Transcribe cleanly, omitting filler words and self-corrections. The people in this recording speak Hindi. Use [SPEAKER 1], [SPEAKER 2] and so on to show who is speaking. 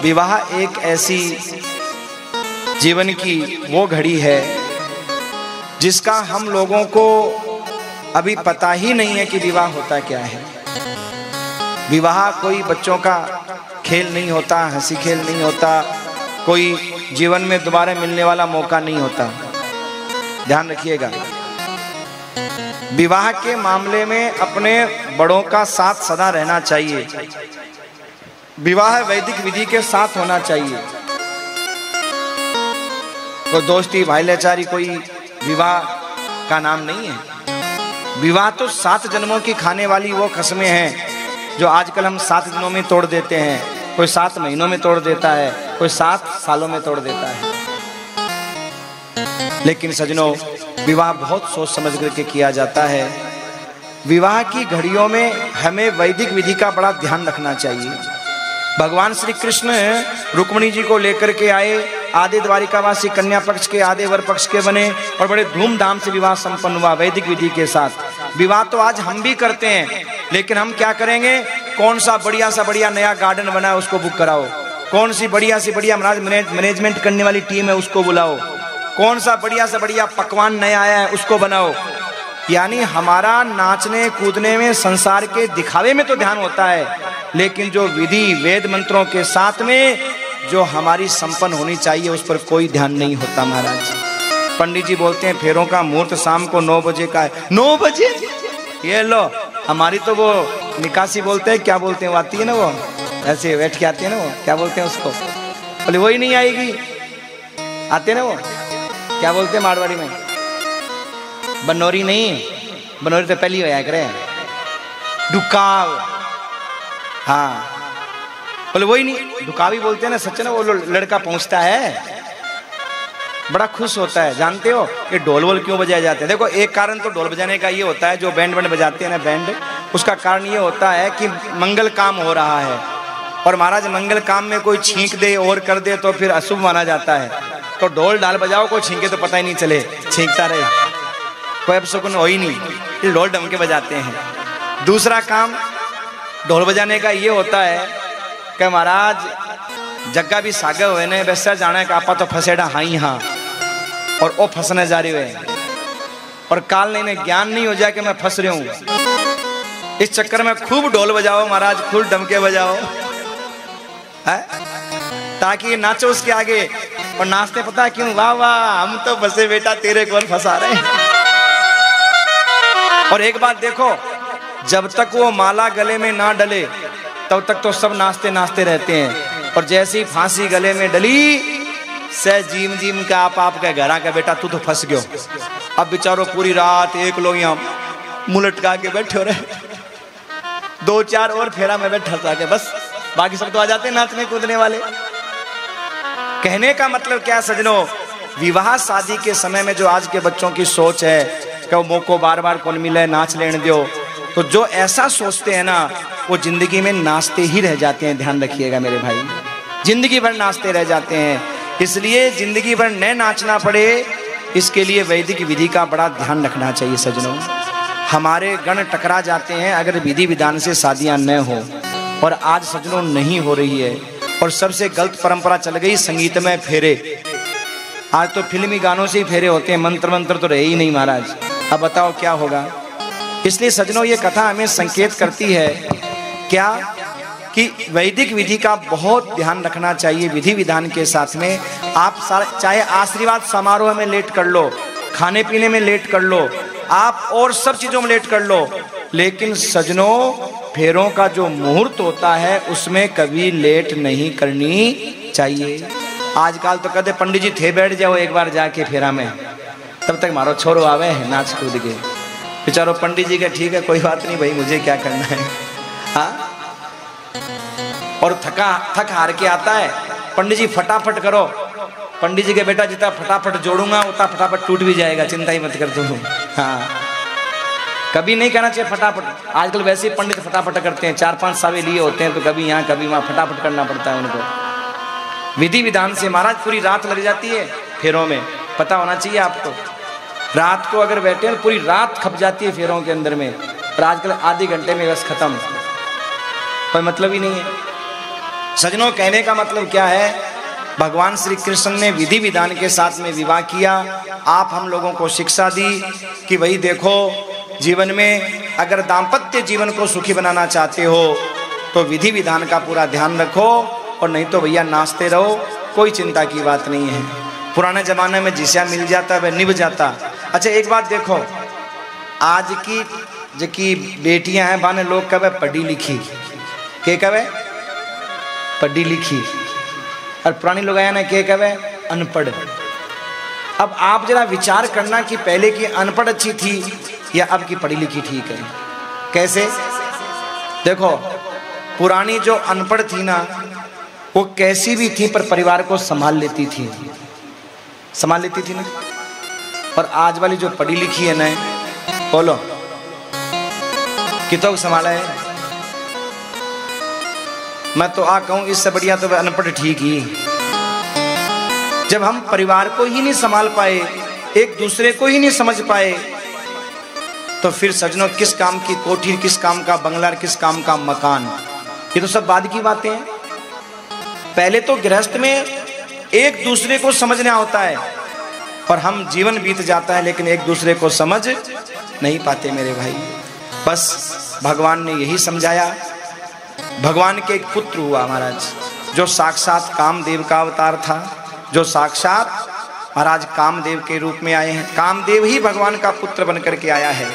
[SPEAKER 1] विवाह एक ऐसी जीवन की वो घड़ी है जिसका हम लोगों को अभी पता ही नहीं है कि विवाह होता क्या है। विवाह कोई बच्चों का खेल नहीं होता, हंसी खेल नहीं होता, कोई जीवन में दोबारा मिलने वाला मौका नहीं होता। ध्यान रखिएगा, विवाह के मामले में अपने बड़ों का साथ सदा रहना चाहिए। विवाह वैदिक विधि के साथ होना चाहिए। तो दोस्ती भाईचारी कोई विवाह का नाम नहीं है। विवाह तो 7 जन्मों की खाने वाली वो कसमें हैं जो आजकल हम 7 दिनों में तोड़ देते हैं, कोई 7 महीनों में तोड़ देता है, कोई 7 सालों में तोड़ देता है। लेकिन सजनों, विवाह बहुत सोच समझ करके किया जाता है। विवाह की घड़ियों में हमें वैदिक विधि का बड़ा ध्यान रखना चाहिए। भगवान श्री कृष्ण रुक्मिणी जी को लेकर के आए, आधे द्वारिकावासी कन्या पक्ष के आधे वर पक्ष के बने और बड़े धूमधाम से विवाह संपन्न हुआ वैदिक विधि के साथ। विवाह तो आज हम भी करते हैं, लेकिन हम क्या करेंगे, कौन सा बढ़िया नया गार्डन बना है उसको बुक कराओ, कौन सी बढ़िया मैनेजमेंट करने वाली टीम है उसको बुलाओ, कौन सा बढ़िया पकवान नया आया है उसको बनाओ। यानी हमारा नाचने कूदने में, संसार के दिखावे में तो ध्यान होता है, लेकिन जो विधि वेद मंत्रों के साथ में जो हमारी संपन्न होनी चाहिए उस पर कोई ध्यान नहीं होता। महाराज पंडित जी बोलते हैं फेरों का मुहूर्त शाम को 9 बजे का है। 9 बजे ये लो, हमारी तो वो निकासी बोलते हैं, क्या बोलते हैं, वो आती है ना, वो ऐसे बैठ के आती है ना, वो क्या बोलते हैं उसको, बोले वही नहीं आएगी, आते ना वो क्या बोलते हैं मारवाड़ी में, बनोरी नहीं, बनोरी तो पहली होया करे, डुकाव, हाँ बोले वही नहीं, डुकावी बोलते हैं ना, सच ना। वो लड़का पहुंचता है, बड़ा खुश होता है। जानते हो ये ढोल वोल क्यों बजाए जाते हैं? देखो, एक कारण तो ढोल बजाने का ये होता है, जो बैंड बजाते हैं ना बैंड, उसका कारण ये होता है कि मंगल काम हो रहा है। और महाराज मंगल काम में कोई छींक दे और कर दे तो फिर अशुभ माना जाता है। तो ढोल ढाल बजाओ, कोई छींके तो पता ही नहीं चले, छींकता रहे, कोई अपशकुन हो ही नहीं, ये ढोल डमके बजाते हैं। दूसरा काम ढोल बजाने का ये होता है कि महाराज जग्गा भी सागे हुए ने वैसा जाना है कि आपा तो फसेड़ा हाई हाँ, और वो फंसने जा रही है, और काल नहीं ज्ञान नहीं हो जाए कि मैं फंस रही हूं। इस चक्कर में खूब ढोल बजाओ महाराज, खूब डमके बजाओ है? ताकि ये नाचो उसके आगे, और नाचते पता क्यों, वाह वाह हम तो फंसे बेटा, तेरे कौन फंसा रहे हैं। और एक बात देखो, जब तक वो माला गले में ना डले तब तक तो सब नाचते नाचते रहते हैं, और जैसे ही फांसी गले में डली से जीम जीम का आप का घर आके बेटा तू तो फंस गयो। अब बेचारो पूरी रात एक लोग यहाँ मुंह लटका के बैठे हो रहे, 2-4 और फेरा में बैठा जाके बस, बाकी सब तो आ जाते हैं नाचने कूदने वाले। कहने का मतलब क्या सजनों, विवाह शादी के समय में जो आज के बच्चों की सोच है कि वो मौको बार बार कौन मिले, नाच लेने दो, तो जो ऐसा सोचते हैं ना वो जिंदगी में नाचते ही रह जाते हैं। ध्यान रखिएगा मेरे भाई, जिंदगी भर नाचते रह जाते हैं। इसलिए जिंदगी भर न नाचना पड़े, इसके लिए वैदिक विधि का बड़ा ध्यान रखना चाहिए सजनों। हमारे गण टकरा जाते हैं अगर विधि विधान से शादियां न हो, और आज सजनों नहीं हो रही है। और सबसे गलत परंपरा चल गई संगीतमय फेरे। आज तो फिल्मी गानों से ही फेरे होते हैं, मंत्र तो रहे ही नहीं महाराज। अब बताओ क्या होगा। इसलिए सजनों ये कथा हमें संकेत करती है क्या, कि वैदिक विधि का बहुत ध्यान रखना चाहिए। विधि विधान के साथ में आप चाहे आशीर्वाद समारोह में लेट कर लो, खाने पीने में लेट कर लो, आप और सब चीजों में लेट कर लो, लेकिन सजनों फेरों का जो मुहूर्त होता है उसमें कभी लेट नहीं करनी चाहिए। आजकल तो कहते पंडित जी थे बैठ जाओ एक बार जाके फेरा में, तब तक मारो छोरो आवे है नाच कूद के। बेचारो पंडित जी का ठीक है कोई बात नहीं भाई, मुझे क्या करना है, हाँ। और थक हार के आता है, पंडित जी फटाफट करो। पंडित जी के बेटा जितना फटाफट जोड़ूंगा उतना फटाफट टूट भी जाएगा, चिंता ही मत कर तू, हाँ। कभी नहीं करना चाहिए फटाफट। आजकल वैसे ही पंडित फटाफट करते हैं, 4-5 सावे लिए होते हैं, तो कभी यहाँ कभी वहाँ फटाफट करना पड़ता है उनको। विधि विधान से महाराज पूरी रात लग जाती है फेरों में, पता होना चाहिए आपको। रात को अगर बैठे हैं पूरी रात खप जाती है फेरों के अंदर में, और आजकल आधे घंटे में बस खत्म, कोई मतलब ही नहीं है। सजनों, कहने का मतलब क्या है, भगवान श्री कृष्ण ने विधि विधान के साथ में विवाह किया। आप हम लोगों को शिक्षा दी कि भाई देखो, जीवन में अगर दाम्पत्य जीवन को सुखी बनाना चाहते हो तो विधि विधान का पूरा ध्यान रखो, और नहीं तो भैया नाचते रहो, कोई चिंता की बात नहीं है। पुराने जमाने में जिसे मिल जाता वह निभ जाता। अच्छा एक बात देखो, आज की जो की बेटियां हैं बाने लोग कहे पढ़ी लिखी, के कहे पढ़ी लिखी, और पुरानी लोग आया ना के कहे अनपढ़। अब आप जरा विचार करना कि पहले की अनपढ़ अच्छी थी या अब की पढ़ी लिखी ठीक है। कैसे? देखो, पुरानी जो अनपढ़ थी ना, वो कैसी भी थी पर परिवार को संभाल लेती थी, संभाल लेती थी ना। और आज वाली जो पढ़ी लिखी है ना, बोलो कितों को संभाला है? मैं तो आ कहूं इससे बढ़िया तो वह अनपढ़ ठीक ही। जब हम परिवार को ही नहीं संभाल पाए, एक दूसरे को ही नहीं समझ पाए, तो फिर सजनों किस काम की कोठी, किस काम का बंगला, किस काम का मकान? ये तो सब बाद की बातें हैं। पहले तो गृहस्थ में एक दूसरे को समझना होता है, और हम जीवन बीत जाता है लेकिन एक दूसरे को समझ नहीं पाते मेरे भाई। बस भगवान ने यही समझाया। भगवान के एक पुत्र हुआ महाराज, जो साक्षात कामदेव का अवतार था, जो साक्षात महाराज कामदेव के रूप में आए हैं। कामदेव ही भगवान का पुत्र बनकर के आया है।